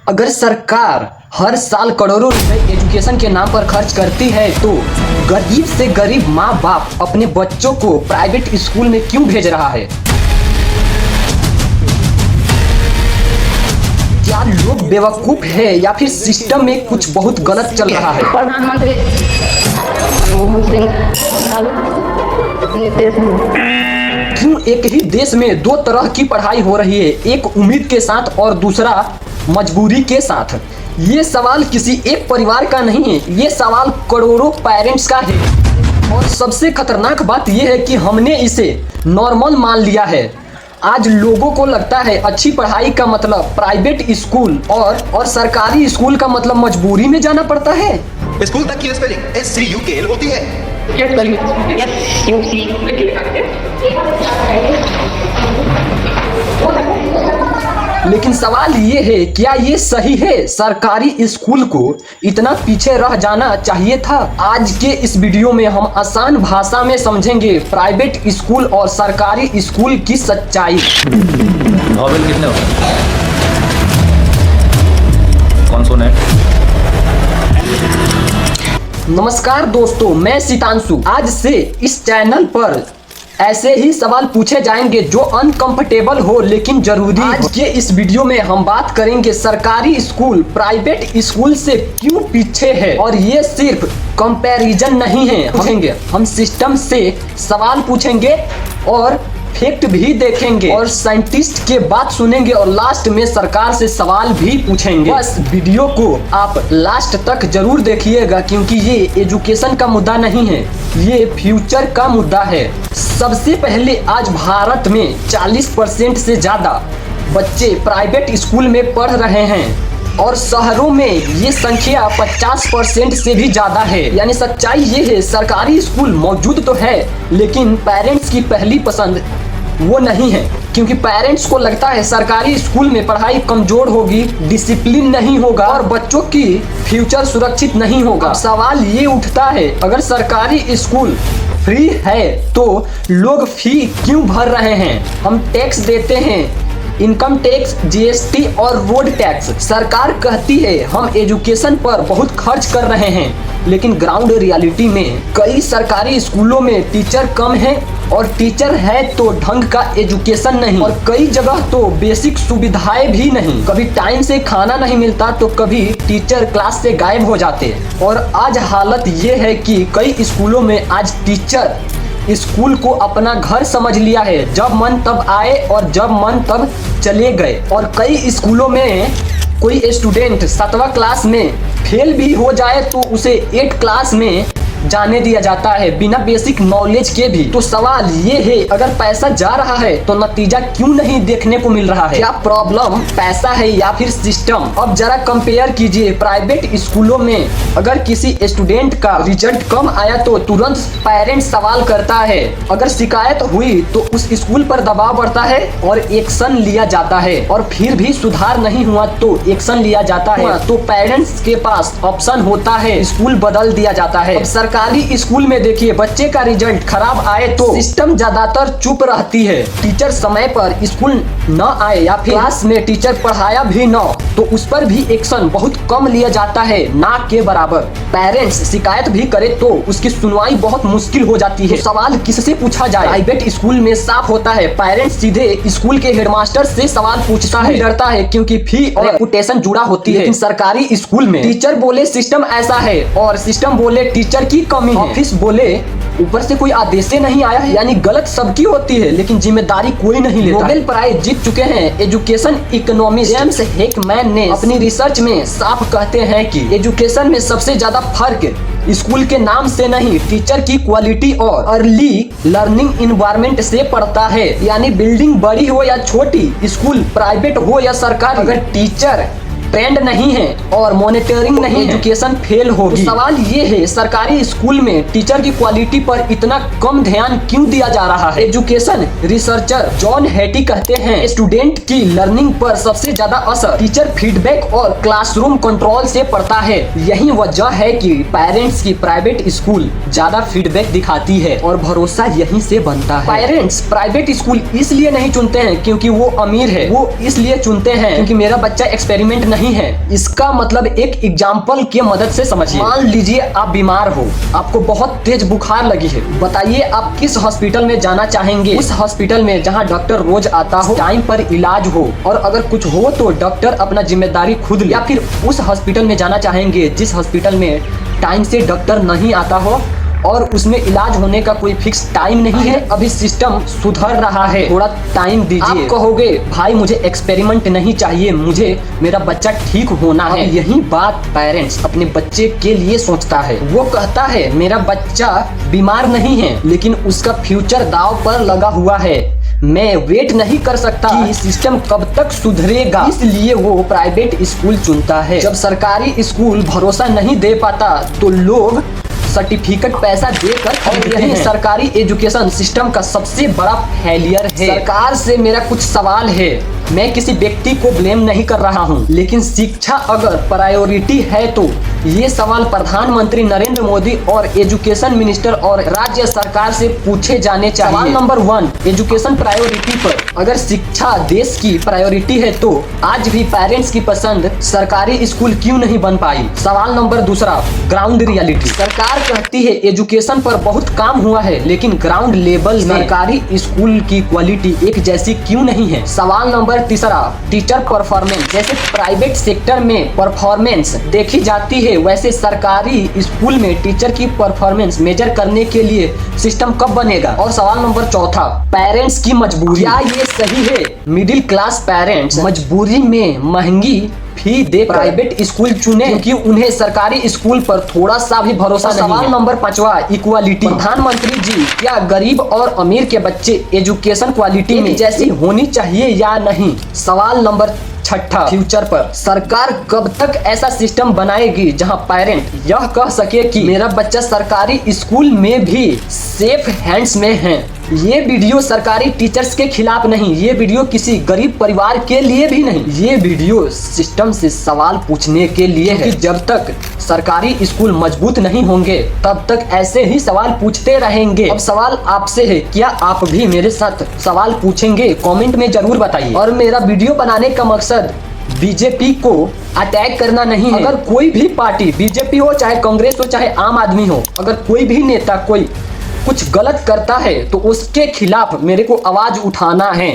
अगर सरकार हर साल करोड़ों रुपए एजुकेशन के नाम पर खर्च करती है तो गरीब से गरीब माँ बाप अपने बच्चों को प्राइवेट स्कूल में क्यों भेज रहा है? क्या लोग बेवकूफ है या फिर सिस्टम में कुछ बहुत गलत चल रहा है? प्रधानमंत्री मनमोहन सिंह क्यों एक ही देश में दो तरह की पढ़ाई हो रही है, एक उम्मीद के साथ और दूसरा मजबूरी के साथ? ये सवाल किसी एक परिवार का नहीं है, ये सवाल करोड़ों पेरेंट्स का है। और सबसे खतरनाक बात यह है कि हमने इसे नॉर्मल मान लिया है। आज लोगों को लगता है अच्छी पढ़ाई का मतलब प्राइवेट स्कूल और सरकारी स्कूल का मतलब मजबूरी में जाना पड़ता है। स्कूल तक की स्पेलिंग SCUKL होती है। लेकिन सवाल ये है, क्या ये सही है? सरकारी स्कूल को इतना पीछे रह जाना चाहिए था? आज के इस वीडियो में हम आसान भाषा में समझेंगे प्राइवेट स्कूल और सरकारी स्कूल की सच्चाई। नॉवेल कितने होते हैं? कौन है? नमस्कार दोस्तों, मैं सीतांशु। आज से इस चैनल पर ऐसे ही सवाल पूछे जाएंगे जो अनकंफर्टेबल हो लेकिन जरूरी। आज के इस वीडियो में हम बात करेंगे सरकारी स्कूल प्राइवेट स्कूल से क्यों पीछे है, और ये सिर्फ कंपैरिजन नहीं है। हम सिस्टम से सवाल पूछेंगे और फैक्ट भी देखेंगे और साइंटिस्ट के बात सुनेंगे और लास्ट में सरकार से सवाल भी पूछेंगे। बस वीडियो को आप लास्ट तक जरूर देखिएगा, क्योंकि ये एजुकेशन का मुद्दा नहीं है, ये फ्यूचर का मुद्दा है। सबसे पहले आज भारत में 40% से ज्यादा बच्चे प्राइवेट स्कूल में पढ़ रहे हैं और शहरों में ये संख्या 50% से भी ज्यादा है। यानी सच्चाई ये है, सरकारी स्कूल मौजूद तो है लेकिन पेरेंट्स की पहली पसंद वो नहीं है, क्योंकि पेरेंट्स को लगता है सरकारी स्कूल में पढ़ाई कमजोर होगी, डिसिप्लिन नहीं होगा और बच्चों की फ्यूचर सुरक्षित नहीं होगा। सवाल ये उठता है, अगर सरकारी स्कूल फ्री है तो लोग फी क्यों भर रहे हैं? हम टैक्स देते हैं, इनकम टैक्स, GST और रोड टैक्स। सरकार कहती है हम एजुकेशन पर बहुत खर्च कर रहे हैं, लेकिन ग्राउंड रियलिटी में कई सरकारी स्कूलों में टीचर कम है और टीचर है तो ढंग का एजुकेशन नहीं, और कई जगह तो बेसिक सुविधाएं भी नहीं। कभी टाइम से खाना नहीं मिलता तो कभी टीचर क्लास से गायब हो जाते। और आज हालत ये है कि कई स्कूलों में आज टीचर स्कूल को अपना घर समझ लिया है, जब मन तब आए और जब मन तब चले गए। और कई स्कूलों में कोई स्टूडेंट 7वां क्लास में फेल भी हो जाए तो उसे 8 क्लास में जाने दिया जाता है बिना बेसिक नॉलेज के भी। तो सवाल ये है, अगर पैसा जा रहा है तो नतीजा क्यों नहीं देखने को मिल रहा है? क्या प्रॉब्लम पैसा है या फिर सिस्टम? अब जरा कंपेयर कीजिए। प्राइवेट स्कूलों में अगर किसी स्टूडेंट का रिजल्ट कम आया तो तुरंत पेरेंट्स सवाल करता है, अगर शिकायत हुई तो उस स्कूल पर दबाव बढ़ता है और एक्शन लिया जाता है, और फिर भी सुधार नहीं हुआ तो एक्शन लिया जाता है। तो पेरेंट्स के पास ऑप्शन होता है, स्कूल बदल दिया जाता है। सरकारी स्कूल में देखिए, बच्चे का रिजल्ट खराब आए तो सिस्टम ज्यादातर चुप रहती है। टीचर समय पर स्कूल न आए या फिर क्लास में टीचर पढ़ाया भी न तो उस पर भी एक्शन बहुत कम लिया जाता है, ना के बराबर। पेरेंट्स शिकायत भी करे तो उसकी सुनवाई बहुत मुश्किल हो जाती है। तो सवाल किससे पूछा जाए? प्राइवेट स्कूल में साफ होता है, पेरेंट्स सीधे स्कूल के हेडमास्टर से सवाल पूछता है, डरता है क्योंकि फी और रेपुटेशन जुड़ा होती है। लेकिन सरकारी स्कूल में टीचर बोले सिस्टम ऐसा है और सिस्टम बोले टीचर की कमी है, ऑफिस बोले ऊपर से कोई आदेश नहीं आया है। यानी गलत सबकी होती है लेकिन जिम्मेदारी कोई नहीं लेता। नोबेल प्राइज जीत चुके हैं एजुकेशन इकोनॉमिस्ट जेम्स हेकमैन ने अपनी रिसर्च में साफ कहते हैं कि एजुकेशन में सबसे ज्यादा फर्क स्कूल के नाम से नहीं, टीचर की क्वालिटी और अर्ली लर्निंग इन्वायरमेंट से पड़ता है। यानी बिल्डिंग बड़ी हो या छोटी, स्कूल प्राइवेट हो या सरकारी, अगर टीचर ट्रेंड नहीं है और मॉनिटरिंग नहीं, एजुकेशन फेल होगी। तो सवाल ये है, सरकारी स्कूल में टीचर की क्वालिटी पर इतना कम ध्यान क्यों दिया जा रहा है? एजुकेशन रिसर्चर जॉन हैटी कहते हैं, स्टूडेंट की लर्निंग पर सबसे ज्यादा असर टीचर फीडबैक और क्लासरूम कंट्रोल से पड़ता है। यही वजह है कि पेरेंट्स की प्राइवेट स्कूल ज्यादा फीडबैक दिखाती है और भरोसा यहीं से बनता है। पेरेंट्स प्राइवेट स्कूल इसलिए नहीं चुनते हैं क्योंकि वो अमीर है, वो इसलिए चुनते हैं क्योंकि मेरा बच्चा एक्सपेरिमेंट नहीं नहीं है। इसका मतलब एक एग्जाम्पल की मदद से समझिए। मान लीजिए आप बीमार हो, आपको बहुत तेज बुखार लगी है। बताइए आप किस हॉस्पिटल में जाना चाहेंगे? उस हॉस्पिटल में जहां डॉक्टर रोज आता हो, टाइम पर इलाज हो, और अगर कुछ हो तो डॉक्टर अपना जिम्मेदारी खुद ले। या फिर उस हॉस्पिटल में जाना चाहेंगे जिस हॉस्पिटल में टाइम से डॉक्टर नहीं आता हो और उसमें इलाज होने का कोई फिक्स टाइम नहीं है? अभी सिस्टम सुधर रहा है, थोड़ा टाइम दीजिए। आप कहोगे भाई मुझे एक्सपेरिमेंट नहीं चाहिए, मुझे मेरा बच्चा ठीक होना है। यही बात पेरेंट्स अपने बच्चे के लिए सोचता है। वो कहता है मेरा बच्चा बीमार नहीं है, लेकिन उसका फ्यूचर दांव पर लगा हुआ है। मैं वेट नहीं कर सकता कि सिस्टम कब तक सुधरेगा, इसलिए वो प्राइवेट स्कूल चुनता है। जब सरकारी स्कूल भरोसा नहीं दे पाता तो लोग सर्टिफिकेट पैसा देकर, और यही सरकारी एजुकेशन सिस्टम का सबसे बड़ा फेलियर है। सरकार से मेरा कुछ सवाल है, मैं किसी व्यक्ति को ब्लेम नहीं कर रहा हूँ, लेकिन शिक्षा अगर प्रायोरिटी है तो ये सवाल प्रधानमंत्री नरेंद्र मोदी और एजुकेशन मिनिस्टर और राज्य सरकार से पूछे जाने चाहिए। सवाल नंबर 1, एजुकेशन प्रायोरिटी पर अगर शिक्षा देश की प्रायोरिटी है तो आज भी पेरेंट्स की पसंद सरकारी स्कूल क्यों नहीं बन पाई? सवाल नंबर 2, ग्राउंड रियलिटी। सरकार कहती है एजुकेशन पर बहुत काम हुआ है, लेकिन ग्राउंड लेवल में सरकारी स्कूल की क्वालिटी एक जैसी क्यों नहीं है? सवाल नंबर 3, टीचर परफॉर्मेंस। जैसे प्राइवेट सेक्टर में परफॉर्मेंस देखी जाती है, वैसे सरकारी स्कूल में टीचर की परफॉर्मेंस मेजर करने के लिए सिस्टम कब बनेगा? और सवाल नंबर 4, पेरेंट्स की मजबूरी। क्या ये सही है मिडिल क्लास पेरेंट्स मजबूरी में महंगी फी दे प्राइवेट स्कूल चुने क्योंकि उन्हें सरकारी स्कूल पर थोड़ा सा भी भरोसा नहीं है? सवाल नंबर 5, इक्वालिटी। प्रधानमंत्री जी, क्या गरीब और अमीर के बच्चे एजुकेशन क्वालिटी में जैसी होनी चाहिए या नहीं? सवाल नंबर 6, फ्यूचर पर सरकार कब तक ऐसा सिस्टम बनाएगी जहां पेरेंट यह कह सके कि मेरा बच्चा सरकारी स्कूल में भी सेफ हैंड्स में है? ये वीडियो सरकारी टीचर्स के खिलाफ नहीं, ये वीडियो किसी गरीब परिवार के लिए भी नहीं, ये वीडियो सिस्टम से सवाल पूछने के लिए है कि जब तक सरकारी स्कूल मजबूत नहीं होंगे तब तक ऐसे ही सवाल पूछते रहेंगे। अब सवाल आपसे है, क्या आप भी मेरे साथ सवाल पूछेंगे? कमेंट में जरूर बताइए। और मेरा वीडियो बनाने का मकसद बीजेपी को अटैक करना नहीं है। अगर कोई भी पार्टी, बीजेपी हो चाहे कांग्रेस हो चाहे आम आदमी हो, अगर कोई भी नेता कोई कुछ गलत करता है तो उसके खिलाफ मेरे को आवाज उठाना है।